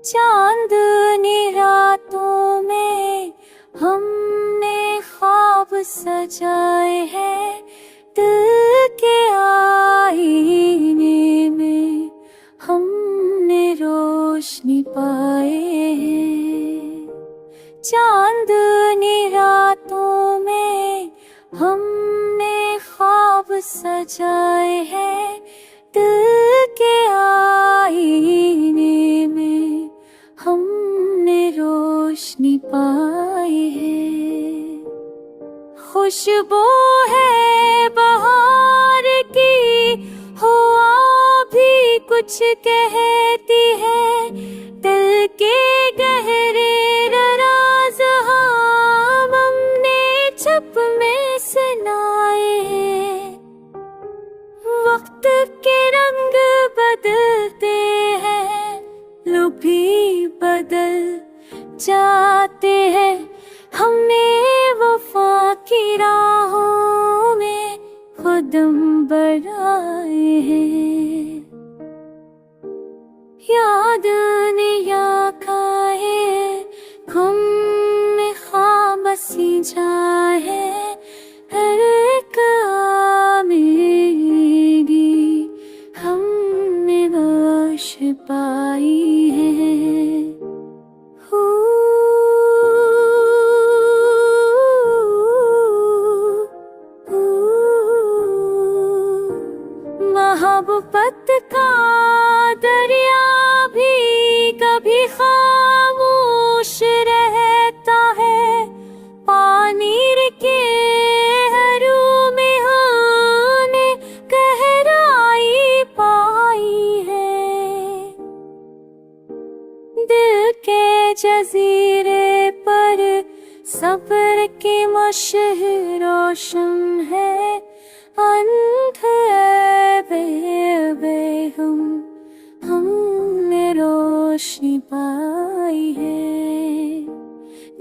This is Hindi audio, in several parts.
चांदनी रातों में हमने ख्वाब सजाए हैं, दिल के आईने में हमने रोशनी पाए हैं। चांदनी रातों में हमने ख्वाब सजाए हैं, दिल के आईने में हमने रोशनी पाई है। खुशबू है बहार की, हवा भी कुछ कहती है, दिल के गहरे राज हमने छप में सुनाए हैं। वक्त के रंग बदलते हैं, लोग भी बदल जाते हैं, हमने वफा की राहों में कदम बढ़ाए हैं। याद या खाए हम में ख्वाब बसी जाए, हर एक मेरी हमने बख्श पाई है। मोहब्बत का दरिया भी कभी खामोश रहता है, पानी के हरू में हमने गहराई पाई है। दिल के जजीरे पर सब्र की मशह रोशन है, हमने रोशनी पाई है।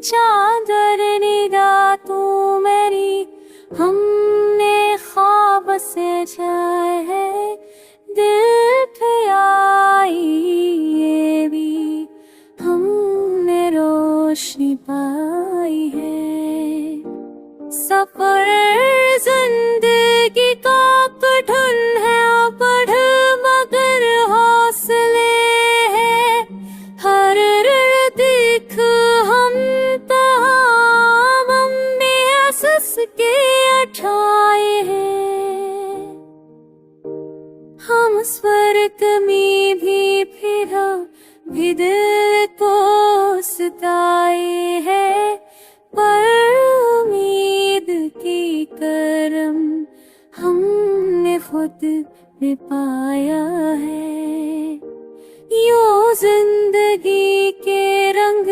चांदनी रातों मेरी हमने ख्वाब से जाए है, दिल पे आई ये भी हमने रोशनी पाई है। सफर जिंदगी का पठन है, पढ़ मगर हौसले है, हर दिख हम हमने हंस के उठाए हैं। हम स्वर्ग में भी फिर भी दिल को सताए है, पर उम्मीद की करम हमने खुद में पाया है। यूं जिंदगी के रंग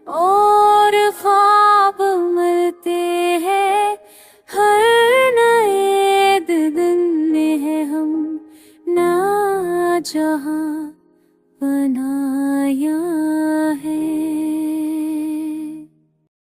और ख्वाब मिलते हैं, हर नए दिन में हम ना जहां बनाया